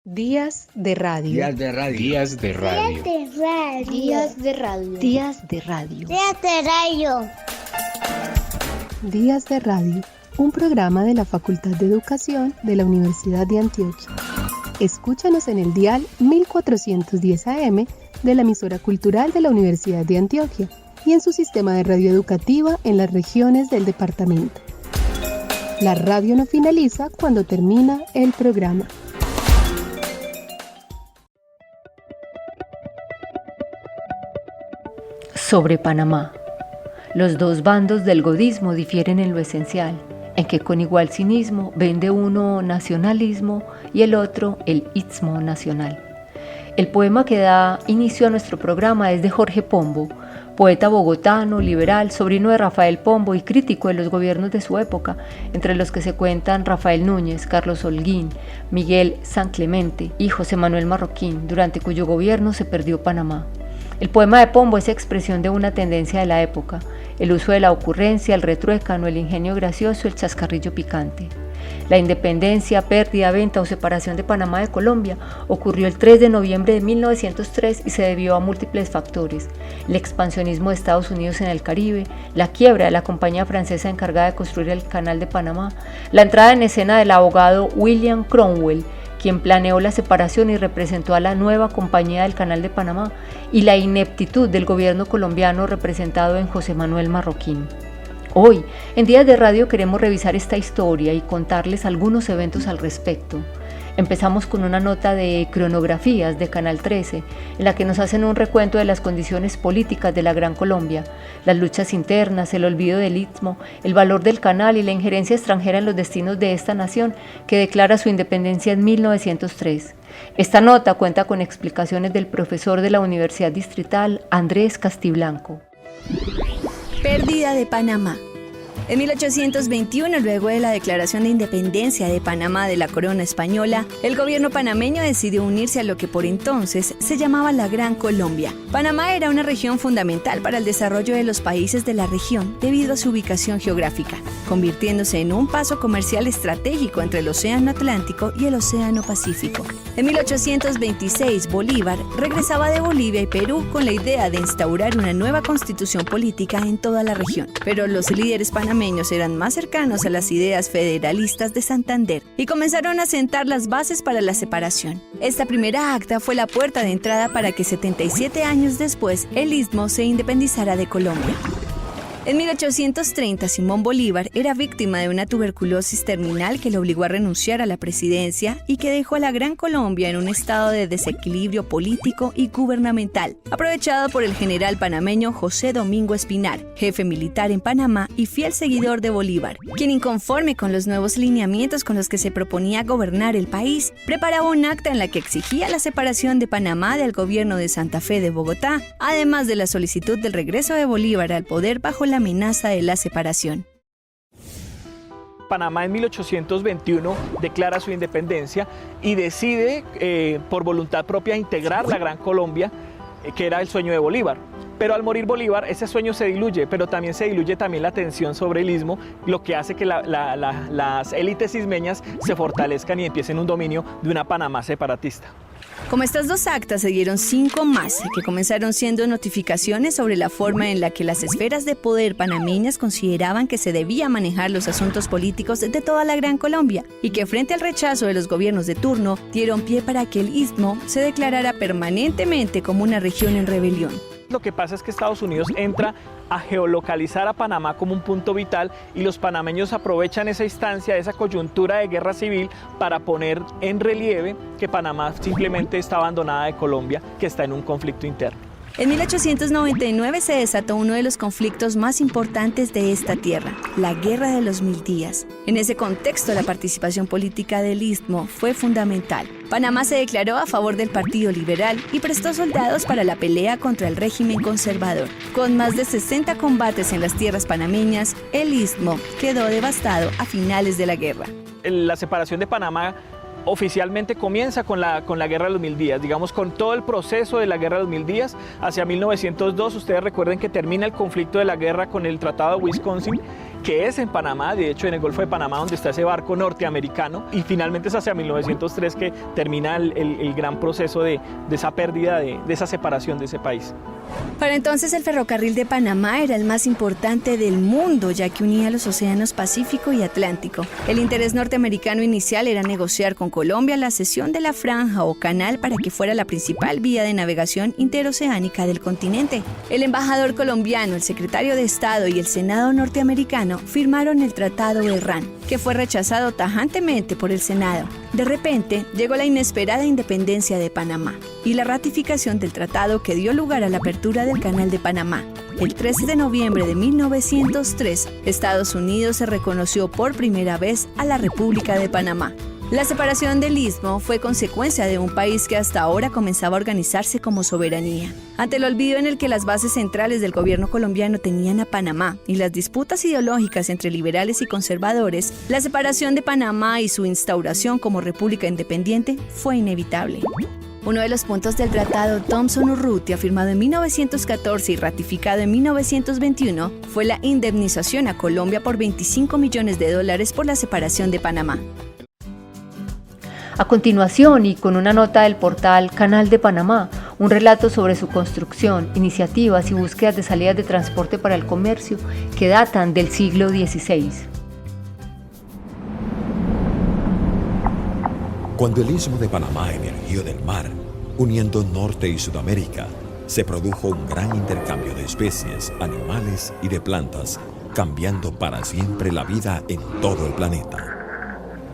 Días de radio. Días de radio. Días de radio. Días de radio. Días de radio. Días de radio. Días de radio. Un programa de la Facultad de Educación de la Universidad de Antioquia. Escúchanos en el dial 1410 AM de la emisora cultural de la Universidad de Antioquia y en su sistema de radio educativa en las regiones del departamento. La radio no finaliza cuando termina el programa. Sobre Panamá. Los dos bandos del godismo difieren en lo esencial, en que con igual cinismo vende uno nacionalismo y el otro el istmo nacional. El poema que da inicio a nuestro programa es de Jorge Pombo, poeta bogotano, liberal, sobrino de Rafael Pombo y crítico de los gobiernos de su época, entre los que se cuentan Rafael Núñez, Carlos Holguín, Miguel San Clemente y José Manuel Marroquín, durante cuyo gobierno se perdió Panamá. El poema de Pombo es expresión de una tendencia de la época, el uso de la ocurrencia, el retruécano, el ingenio gracioso, el chascarrillo picante. La independencia, pérdida, venta o separación de Panamá de Colombia ocurrió el 3 de noviembre de 1903 y se debió a múltiples factores: el expansionismo de Estados Unidos en el Caribe, la quiebra de la compañía francesa encargada de construir el Canal de Panamá, la entrada en escena del abogado William Cromwell, quien planeó la separación y representó a la nueva compañía del Canal de Panamá, y la ineptitud del gobierno colombiano representado en José Manuel Marroquín. Hoy, en Días de Radio, queremos revisar esta historia y contarles algunos eventos al respecto. Empezamos con una nota de Cronografías de Canal 13, en la que nos hacen un recuento de las condiciones políticas de la Gran Colombia, las luchas internas, el olvido del istmo, el valor del canal y la injerencia extranjera en los destinos de esta nación que declara su independencia en 1903. Esta nota cuenta con explicaciones del profesor de la Universidad Distrital, Andrés Castiblanco. Pérdida de Panamá. En 1821, luego de la declaración de independencia de Panamá de la corona española, el gobierno panameño decidió unirse a lo que por entonces se llamaba la Gran Colombia. Panamá era una región fundamental para el desarrollo de los países de la región debido a su ubicación geográfica, convirtiéndose en un paso comercial estratégico entre el Océano Atlántico y el Océano Pacífico. En 1826, Bolívar regresaba de Bolivia y Perú con la idea de instaurar una nueva constitución política en toda la región, pero los líderes panameños eran más cercanos a las ideas federalistas de Santander y comenzaron a sentar las bases para la separación. Esta primera acta fue la puerta de entrada para que 77 años después el istmo se independizara de Colombia. En 1830, Simón Bolívar era víctima de una tuberculosis terminal que le obligó a renunciar a la presidencia y que dejó a la Gran Colombia en un estado de desequilibrio político y gubernamental, aprovechado por el general panameño José Domingo Espinar, jefe militar en Panamá y fiel seguidor de Bolívar, quien, inconforme con los nuevos lineamientos con los que se proponía gobernar el país, preparaba un acta en la que exigía la separación de Panamá del gobierno de Santa Fe de Bogotá, además de la solicitud del regreso de Bolívar al poder bajo la amenaza de la separación. Panamá en 1821 declara su independencia y decide por voluntad propia integrar la Gran Colombia, que era el sueño de Bolívar. Pero al morir Bolívar, ese sueño se diluye, pero también se diluye la tensión sobre el istmo, lo que hace que las élites ismeñas se fortalezcan y empiecen un dominio de una Panamá separatista. Como estas dos actas, se dieron 5 más, que comenzaron siendo notificaciones sobre la forma en la que las esferas de poder panameñas consideraban que se debía manejar los asuntos políticos de toda la Gran Colombia, y que frente al rechazo de los gobiernos de turno, dieron pie para que el istmo se declarara permanentemente como una región en rebelión. Lo que pasa es que Estados Unidos entra a geolocalizar a Panamá como un punto vital y los panameños aprovechan esa instancia, esa coyuntura de guerra civil para poner en relieve que Panamá simplemente está abandonada de Colombia, que está en un conflicto interno. En 1899 se desató uno de los conflictos más importantes de esta tierra, la Guerra de los 1000 días. En ese contexto, la participación política del istmo fue fundamental. Panamá se declaró a favor del Partido Liberal y prestó soldados para la pelea contra el régimen conservador. Con más de 60 combates en las tierras panameñas, el istmo quedó devastado a finales de la guerra. La separación de Panamá oficialmente comienza con la Guerra de los 1000 días, digamos con todo el proceso de la Guerra de los 1000 días hacia 1902. Ustedes recuerden que termina el conflicto de la guerra con el Tratado de Wisconsin que es en Panamá, de hecho en el Golfo de Panamá donde está ese barco norteamericano, y finalmente es hacia 1903 que termina el gran proceso de esa pérdida, de esa separación de ese país. Para entonces el ferrocarril de Panamá era el más importante del mundo, ya que unía los océanos Pacífico y Atlántico. El interés norteamericano inicial era negociar con Colombia la cesión de la franja o canal para que fuera la principal vía de navegación interoceánica del continente. El embajador colombiano, el secretario de Estado y el Senado norteamericano firmaron el Tratado de Herrán, que fue rechazado tajantemente por el Senado. De repente, llegó la inesperada independencia de Panamá y la ratificación del tratado que dio lugar a la apertura del Canal de Panamá. El 13 de noviembre de 1903, Estados Unidos se reconoció por primera vez a la República de Panamá. La separación del Istmo fue consecuencia de un país que hasta ahora comenzaba a organizarse como soberanía. Ante el olvido en el que las bases centrales del gobierno colombiano tenían a Panamá y las disputas ideológicas entre liberales y conservadores, la separación de Panamá y su instauración como república independiente fue inevitable. Uno de los puntos del Tratado Thomson-Urrutia, firmado en 1914 y ratificado en 1921, fue la indemnización a Colombia por $25 millones por la separación de Panamá. A continuación, y con una nota del portal Canal de Panamá, un relato sobre su construcción, iniciativas y búsquedas de salidas de transporte para el comercio que datan del siglo XVI. Cuando el Istmo de Panamá emergió del mar, uniendo Norte y Sudamérica, se produjo un gran intercambio de especies, animales y de plantas, cambiando para siempre la vida en todo el planeta.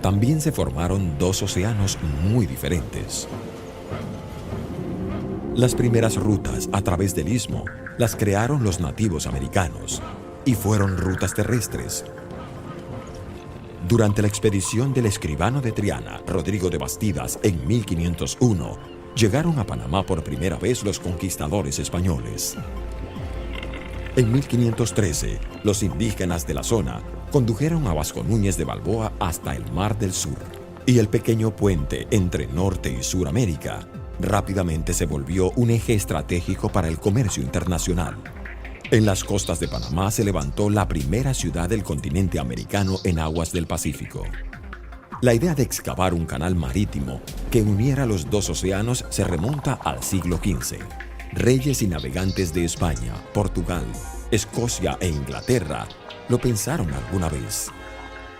También se formaron dos océanos muy diferentes. Las primeras rutas a través del Istmo las crearon los nativos americanos y fueron rutas terrestres. Durante la expedición del escribano de Triana, Rodrigo de Bastidas, en 1501, llegaron a Panamá por primera vez los conquistadores españoles. En 1513, los indígenas de la zona condujeron a Vasco Núñez de Balboa hasta el Mar del Sur, y el pequeño puente entre Norte y Suramérica rápidamente se volvió un eje estratégico para el comercio internacional. En las costas de Panamá se levantó la primera ciudad del continente americano en aguas del Pacífico. La idea de excavar un canal marítimo que uniera los dos océanos se remonta al siglo XV. Reyes y navegantes de España, Portugal, Escocia e Inglaterra lo pensaron alguna vez.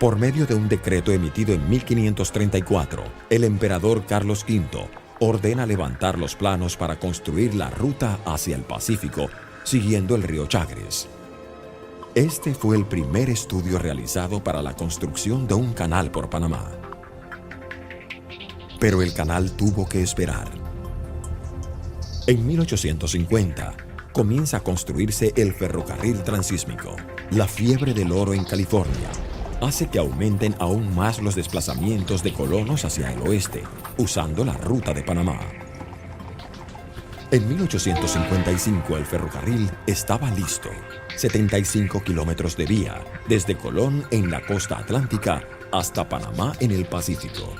Por medio de un decreto emitido en 1534, el emperador Carlos V ordena levantar los planos para construir la ruta hacia el Pacífico siguiendo el río Chagres. Este fue el primer estudio realizado para la construcción de un canal por Panamá. Pero el canal tuvo que esperar. En 1850 comienza a construirse el ferrocarril transísmico. La fiebre del oro en California hace que aumenten aún más los desplazamientos de colonos hacia el oeste, usando la ruta de Panamá. En 1855 el ferrocarril estaba listo, 75 kilómetros de vía, desde Colón en la costa atlántica hasta Panamá en el Pacífico.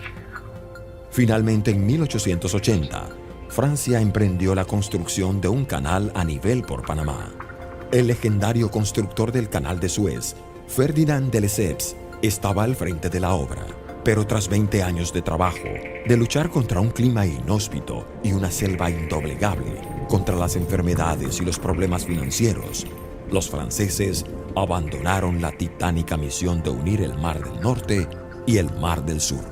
Finalmente en 1880, Francia emprendió la construcción de un canal a nivel por Panamá. El legendario constructor del canal de Suez, Ferdinand de Lesseps, estaba al frente de la obra. Pero tras 20 años de trabajo, de luchar contra un clima inhóspito y una selva indoblegable, contra las enfermedades y los problemas financieros, los franceses abandonaron la titánica misión de unir el Mar del Norte y el Mar del Sur.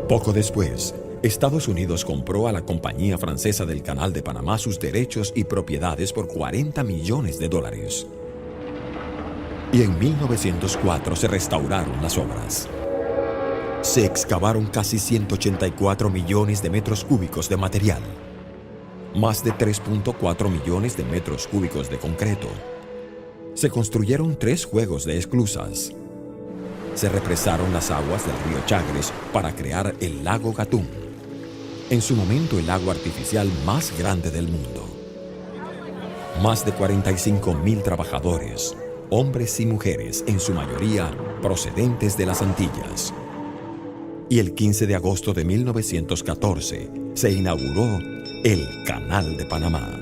Poco después, Estados Unidos compró a la Compañía Francesa del Canal de Panamá sus derechos y propiedades por $40 millones. Y en 1904 se restauraron las obras. Se excavaron casi 184 millones de metros cúbicos de material, más de 3.4 millones de metros cúbicos de concreto. Se construyeron 3 juegos de esclusas. Se represaron las aguas del río Chagres para crear el lago Gatún, en su momento el lago artificial más grande del mundo. Más de 45,000 trabajadores, hombres y mujeres, en su mayoría procedentes de las Antillas. Y el 15 de agosto de 1914 se inauguró el Canal de Panamá.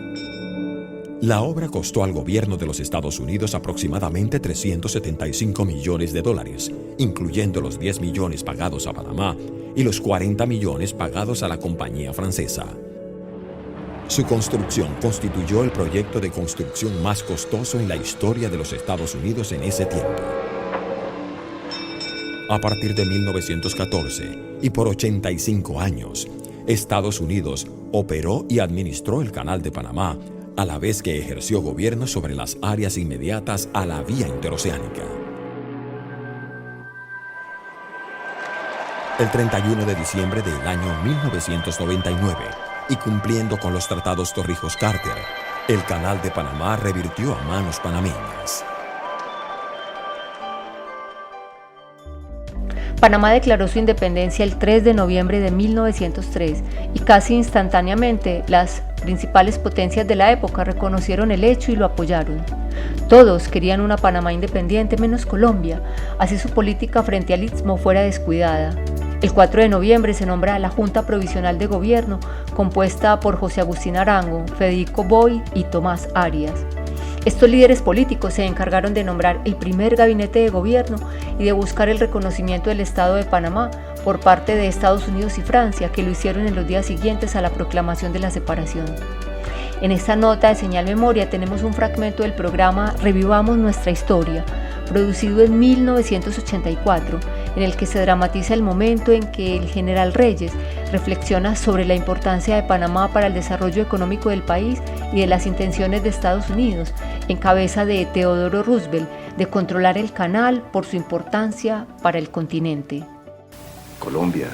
La obra costó al gobierno de los Estados Unidos aproximadamente 375 millones de dólares, incluyendo los 10 millones pagados a Panamá y los 40 millones pagados a la compañía francesa. Su construcción constituyó el proyecto de construcción más costoso en la historia de los Estados Unidos en ese tiempo. A partir de 1914 y por 85 años, Estados Unidos operó y administró el Canal de Panamá, a la vez que ejerció gobierno sobre las áreas inmediatas a la vía interoceánica. El 31 de diciembre del año 1999, y cumpliendo con los tratados Torrijos-Carter, el Canal de Panamá revirtió a manos panameñas. Panamá declaró su independencia el 3 de noviembre de 1903 y casi instantáneamente las principales potencias de la época reconocieron el hecho y lo apoyaron. Todos querían una Panamá independiente menos Colombia, así su política frente al istmo fuera descuidada. El 4 de noviembre se nombra a la Junta Provisional de Gobierno, compuesta por José Agustín Arango, Federico Boyd y Tomás Arias. Estos líderes políticos se encargaron de nombrar el primer gabinete de gobierno y de buscar el reconocimiento del Estado de Panamá por parte de Estados Unidos y Francia, que lo hicieron en los días siguientes a la proclamación de la separación. En esta nota de Señal Memoria tenemos un fragmento del programa Revivamos Nuestra Historia, producido en 1984, en el que se dramatiza el momento en que el general Reyes reflexiona sobre la importancia de Panamá para el desarrollo económico del país y de las intenciones de Estados Unidos, en cabeza de Theodore Roosevelt, de controlar el canal por su importancia para el continente. Colombia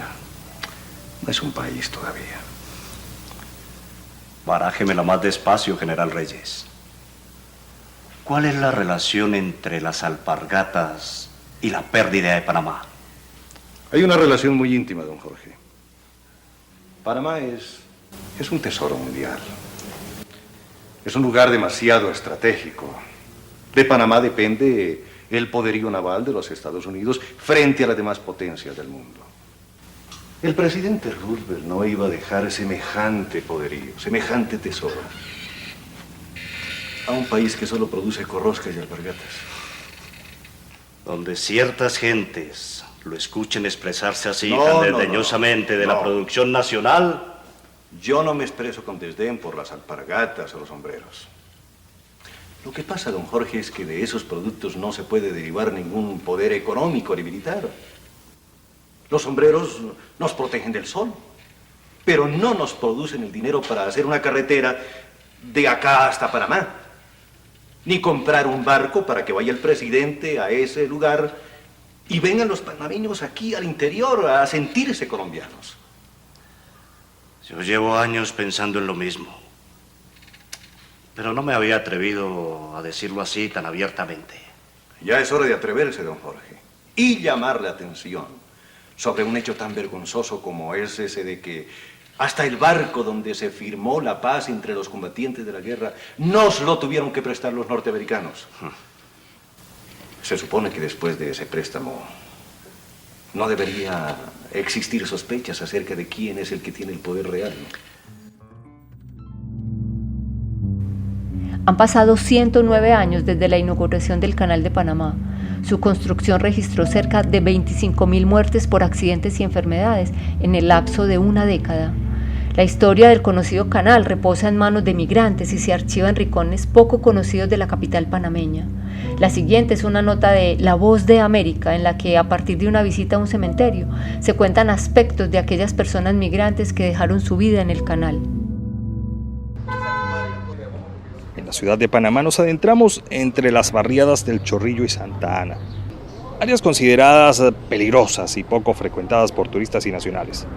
no es un país todavía. Barájemela más despacio, general Reyes. ¿Cuál es la relación entre las alpargatas y la pérdida de Panamá? Hay una relación muy íntima, don Jorge. Panamá es un tesoro mundial. Es un lugar demasiado estratégico. De Panamá depende el poderío naval de los Estados Unidos frente a las demás potencias del mundo. El presidente Roosevelt no iba a dejar semejante poderío, semejante tesoro a un país que solo produce corroscas y alpargatas. Donde ciertas gentes lo escuchen expresarse así tan desdeñosamente de la producción nacional. Yo no me expreso con desdén por las alpargatas o los sombreros. Lo que pasa, don Jorge, es que de esos productos no se puede derivar ningún poder económico ni militar. Los sombreros nos protegen del sol, pero no nos producen el dinero para hacer una carretera de acá hasta Panamá, ni comprar un barco para que vaya el presidente a ese lugar y vengan los panameños aquí al interior a sentirse colombianos. Yo llevo años pensando en lo mismo, pero no me había atrevido a decirlo así tan abiertamente. Ya es hora de atreverse, don Jorge, y llamar la atención sobre un hecho tan vergonzoso como es ese de que hasta el barco donde se firmó la paz entre los combatientes de la guerra nos lo tuvieron que prestar los norteamericanos. Se supone que después de ese préstamo no debería existir sospechas acerca de quién es el que tiene el poder real, ¿no? Han pasado 109 años desde la inauguración del Canal de Panamá. Su construcción registró cerca de 25.000 muertes por accidentes y enfermedades en el lapso de una década. La historia del conocido canal reposa en manos de migrantes y se archiva en rincones poco conocidos de la capital panameña. La siguiente es una nota de La Voz de América, en la que a partir de una visita a un cementerio se cuentan aspectos de aquellas personas migrantes que dejaron su vida en el canal. En la ciudad de Panamá nos adentramos entre las barriadas del Chorrillo y Santa Ana, áreas consideradas peligrosas y poco frecuentadas por turistas y nacionales.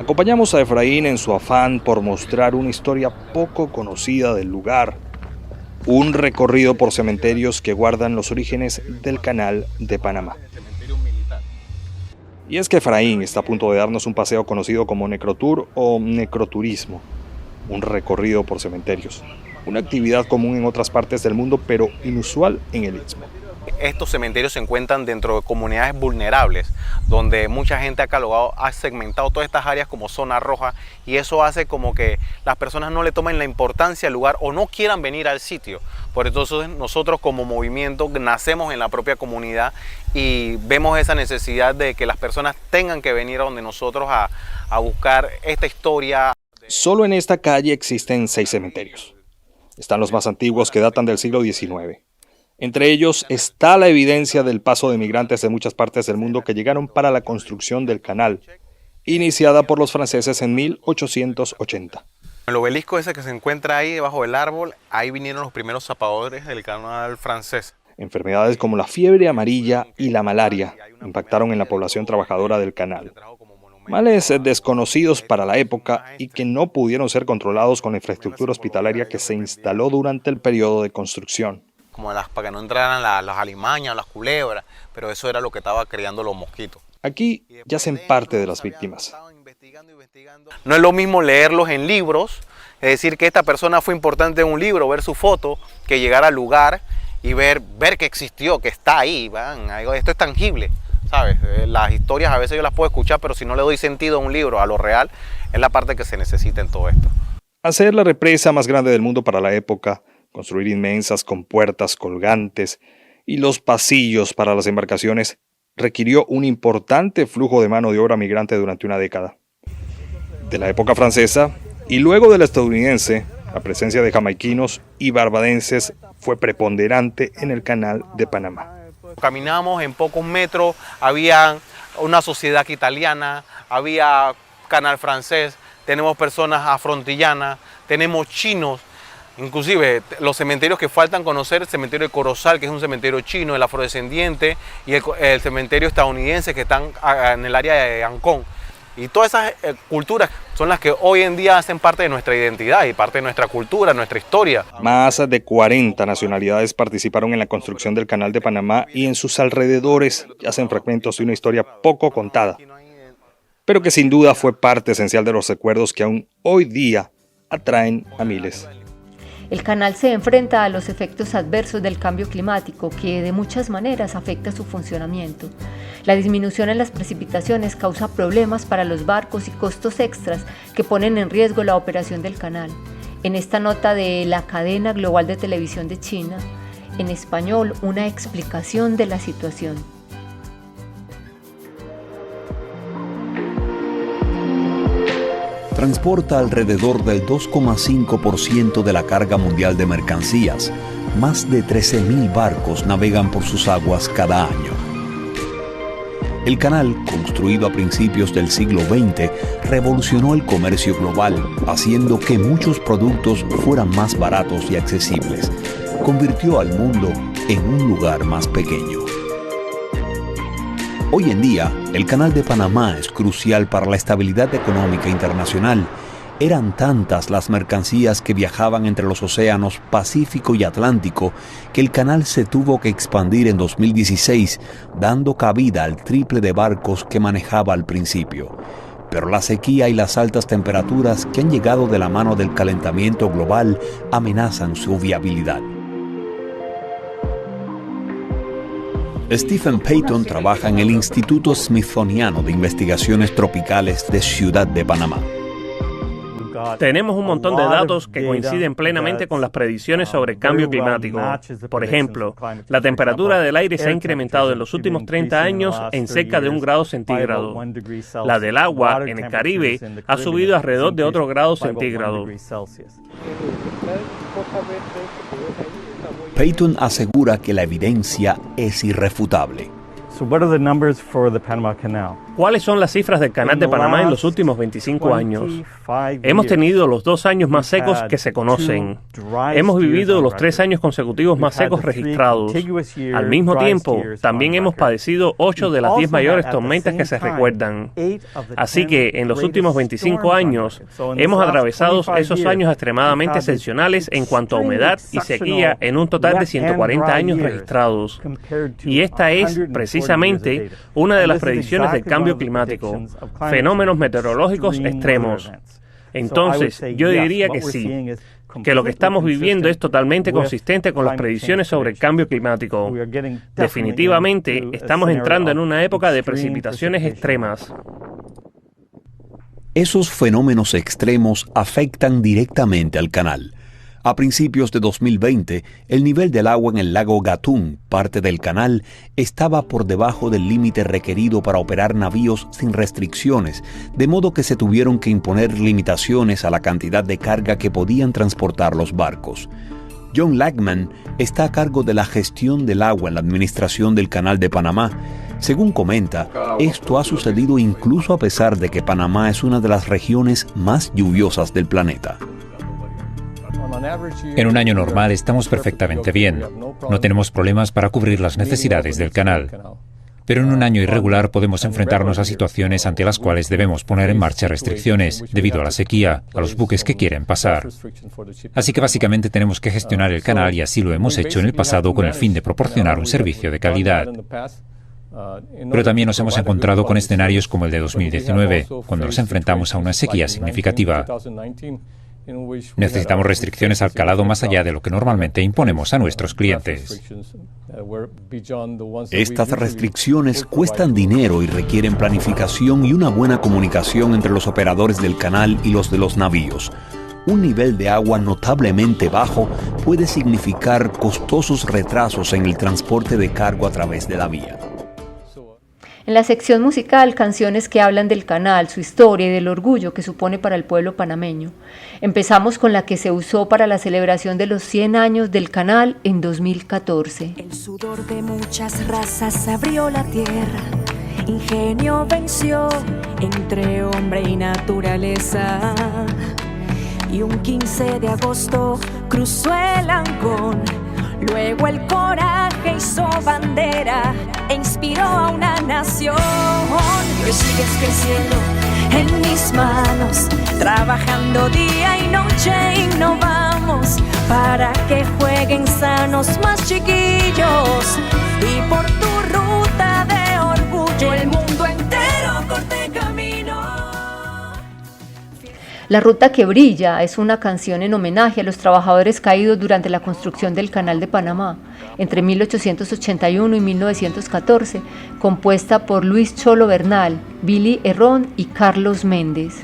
Acompañamos a Efraín en su afán por mostrar una historia poco conocida del lugar, un recorrido por cementerios que guardan los orígenes del Canal de Panamá. Y es que Efraín está a punto de darnos un paseo conocido como necrotour o necroturismo, un recorrido por cementerios, una actividad común en otras partes del mundo pero inusual en el Istmo. Estos cementerios se encuentran dentro de comunidades vulnerables, donde mucha gente ha segmentado todas estas áreas como zona roja, y eso hace como que las personas no le tomen la importancia al lugar o no quieran venir al sitio. Por eso nosotros como movimiento nacemos en la propia comunidad y vemos esa necesidad de que las personas tengan que venir a donde nosotros a buscar esta historia. Solo en esta calle existen 6 cementerios. Están los más antiguos que datan del siglo XIX. Entre ellos está la evidencia del paso de migrantes de muchas partes del mundo que llegaron para la construcción del canal, iniciada por los franceses en 1880. El obelisco ese que se encuentra ahí debajo del árbol, ahí vinieron los primeros zapadores del canal francés. Enfermedades como la fiebre amarilla y la malaria impactaron en la población trabajadora del canal. Males desconocidos para la época y que no pudieron ser controlados con la infraestructura hospitalaria que se instaló durante el periodo de construcción. Como para que no entraran las alimañas o las culebras, pero eso era lo que estaba creando los mosquitos. Aquí yacen parte de las víctimas. No es lo mismo leerlos en libros, es decir, que esta persona fue importante en un libro, ver su foto, que llegar al lugar y ver que existió, que está ahí, esto es tangible, ¿sabes? Las historias a veces yo las puedo escuchar, pero si no le doy sentido a un libro, a lo real, es la parte que se necesita en todo esto. Hacer la represa más grande del mundo para la época, construir inmensas compuertas colgantes y los pasillos para las embarcaciones requirió un importante flujo de mano de obra migrante durante una década. De la época francesa y luego de la estadounidense, la presencia de jamaiquinos y barbadenses fue preponderante en el canal de Panamá. Caminamos en pocos metros, había una sociedad italiana, había canal francés, tenemos personas afrontillanas, tenemos chinos. Inclusive los cementerios que faltan conocer, el cementerio de Corozal, que es un cementerio chino, el afrodescendiente, y el cementerio estadounidense que están en el área de Ancón. Y todas esas culturas son las que hoy en día hacen parte de nuestra identidad y parte de nuestra cultura, nuestra historia. Más de 40 nacionalidades participaron en la construcción del Canal de Panamá y en sus alrededores yacen fragmentos de una historia poco contada, pero que sin duda fue parte esencial de los recuerdos que aún hoy día atraen a miles. El canal se enfrenta a los efectos adversos del cambio climático que de muchas maneras afecta su funcionamiento. La disminución en las precipitaciones causa problemas para los barcos y costos extras que ponen en riesgo la operación del canal. En esta nota de la cadena global de televisión de China, en español, una explicación de la situación. Transporta alrededor del 2,5% de la carga mundial de mercancías. Más de 13.000 barcos navegan por sus aguas cada año. El canal, construido a principios del siglo XX, revolucionó el comercio global, haciendo que muchos productos fueran más baratos y accesibles. Convirtió al mundo en un lugar más pequeño. Hoy en día, el Canal de Panamá es crucial para la estabilidad económica internacional. Eran tantas las mercancías que viajaban entre los océanos Pacífico y Atlántico que el canal se tuvo que expandir en 2016, dando cabida al triple de barcos que manejaba al principio. Pero la sequía y las altas temperaturas que han llegado de la mano del calentamiento global amenazan su viabilidad. Stephen Payton trabaja en el Instituto Smithsoniano de Investigaciones Tropicales de Ciudad de Panamá. Tenemos un montón de datos que coinciden plenamente con las predicciones sobre el cambio climático. Por ejemplo, la temperatura del aire se ha incrementado en los últimos 30 años en cerca de 1 grado centígrado. La del agua en el Caribe ha subido alrededor de otro grado centígrado. Payton asegura que la evidencia es irrefutable. ¿Cuáles son las cifras del Canal de Panamá en los últimos 25 años? Hemos tenido los 2 años más secos que se conocen. Hemos vivido los 3 años consecutivos más secos registrados. Al mismo tiempo, también hemos padecido 8 de las 10 mayores tormentas que se recuerdan. Así que en los últimos 25 años hemos atravesado esos años extremadamente excepcionales en cuanto a humedad y sequía en un total de 140 años registrados. Y esta es precisamente una de las predicciones del cambio climático, fenómenos meteorológicos extremos. Entonces, yo diría que sí. que lo que estamos viviendo es totalmente consistente con las predicciones sobre el cambio climático. Definitivamente, estamos entrando en una época de precipitaciones extremas. Esos fenómenos extremos afectan directamente al canal. A principios de 2020, el nivel del agua en el lago Gatún, parte del canal, estaba por debajo del límite requerido para operar navíos sin restricciones, de modo que se tuvieron que imponer limitaciones a la cantidad de carga que podían transportar los barcos. John Lagman está a cargo de la gestión del agua en la administración del Canal de Panamá. Según comenta, esto ha sucedido incluso a pesar de que Panamá es una de las regiones más lluviosas del planeta. En un año normal estamos perfectamente bien. No tenemos problemas para cubrir las necesidades del canal. Pero en un año irregular podemos enfrentarnos a situaciones ante las cuales debemos poner en marcha restricciones debido a la sequía, a los buques que quieren pasar. Así que básicamente tenemos que gestionar el canal y así lo hemos hecho en el pasado con el fin de proporcionar un servicio de calidad. Pero también nos hemos encontrado con escenarios como el de 2019, cuando nos enfrentamos a una sequía significativa. Necesitamos restricciones al calado más allá de lo que normalmente imponemos a nuestros clientes. Estas restricciones cuestan dinero y requieren planificación y una buena comunicación entre los operadores del canal y los de los navíos. Un nivel de agua notablemente bajo puede significar costosos retrasos en el transporte de cargo a través de la vía. En la sección musical, canciones que hablan del canal, su historia y del orgullo que supone para el pueblo panameño. Empezamos con la que se usó para la celebración de los 100 años del canal en 2014. El sudor de muchas razas abrió la tierra, ingenio venció entre hombre y naturaleza. Y un 15 de agosto cruzó el Ancón. Luego el coraje hizo bandera e inspiró a una nación. Y hoy sigues creciendo en mis manos, trabajando día y noche, innovamos para que jueguen sanos más chiquillos. Y por tu ruta de orgullo el mundo entero corte camino. La Ruta que Brilla es una canción en homenaje a los trabajadores caídos durante la construcción del Canal de Panamá entre 1881 y 1914, compuesta por Luis Cholo Bernal, Billy Herrón y Carlos Méndez.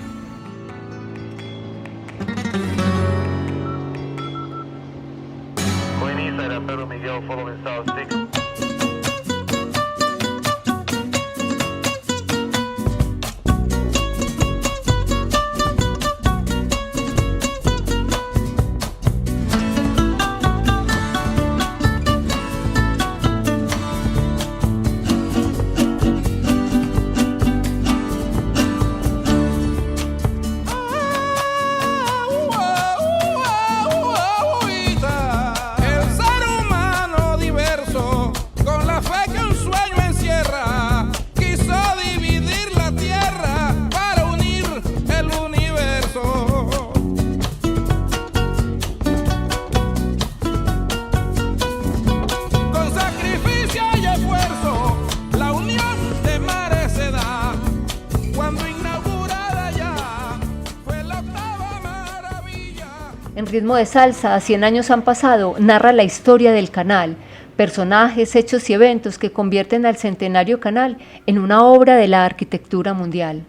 En ritmo de salsa, 100 años han pasado, narra la historia del canal, personajes, hechos y eventos que convierten al centenario canal en una obra de la arquitectura mundial.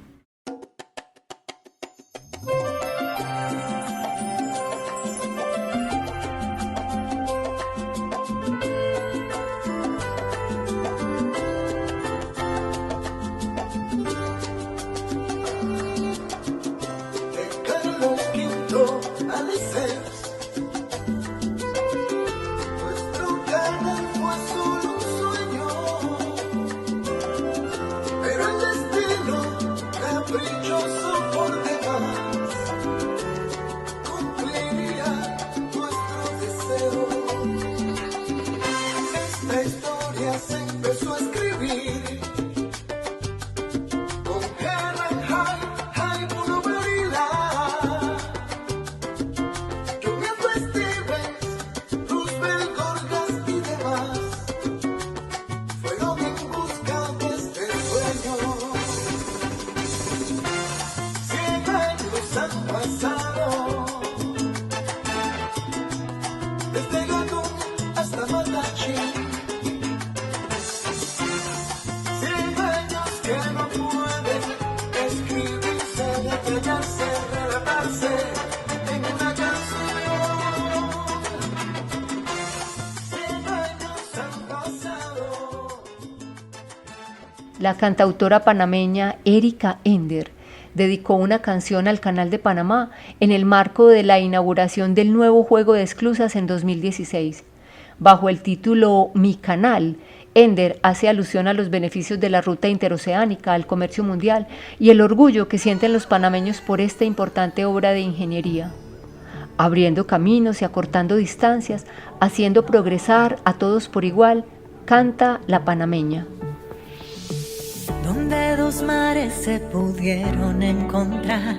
La cantautora panameña Erika Ender dedicó una canción al Canal de Panamá en el marco de la inauguración del nuevo juego de esclusas en 2016. Bajo el título Mi Canal, Ender hace alusión a los beneficios de la ruta interoceánica, al comercio mundial y el orgullo que sienten los panameños por esta importante obra de ingeniería. Abriendo caminos y acortando distancias, haciendo progresar a todos por igual, canta la panameña. Donde dos mares se pudieron encontrar,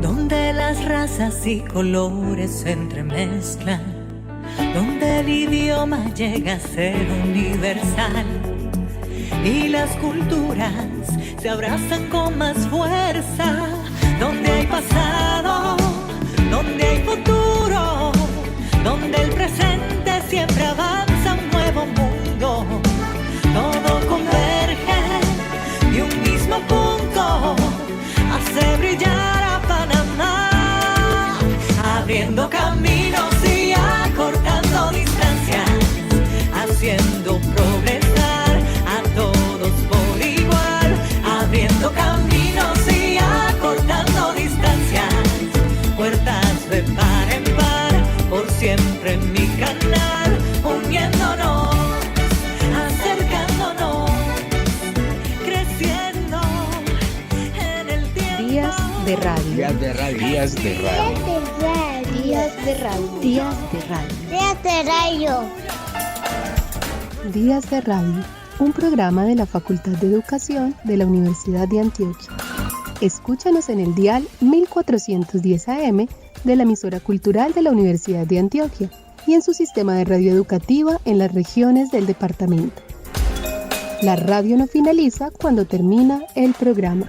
donde las razas y colores se entremezclan, donde el idioma llega a ser universal y las culturas se abrazan con más fuerza, donde hay pasado, donde hay futuro, donde el presente siempre avanza a un nuevo mundo, todo converge y un mismo punto hace brillar a Panamá, abriendo caminos y acortando distancias, haciendo progresar a todos por igual, abriendo caminos y acortando distancias, puertas de par en par, por siempre en mi canal, uniéndonos, acercándonos, creciendo en el tiempo. Días de radio. Días de radio. Días de radio. Días de radio. Días de radio. Días de radio. Días de Radio, un programa de la Facultad de Educación de la Universidad de Antioquia. Escúchanos en el dial 1410 AM de la emisora cultural de la Universidad de Antioquia y en su sistema de radio educativa en las regiones del departamento. La radio no finaliza cuando termina el programa.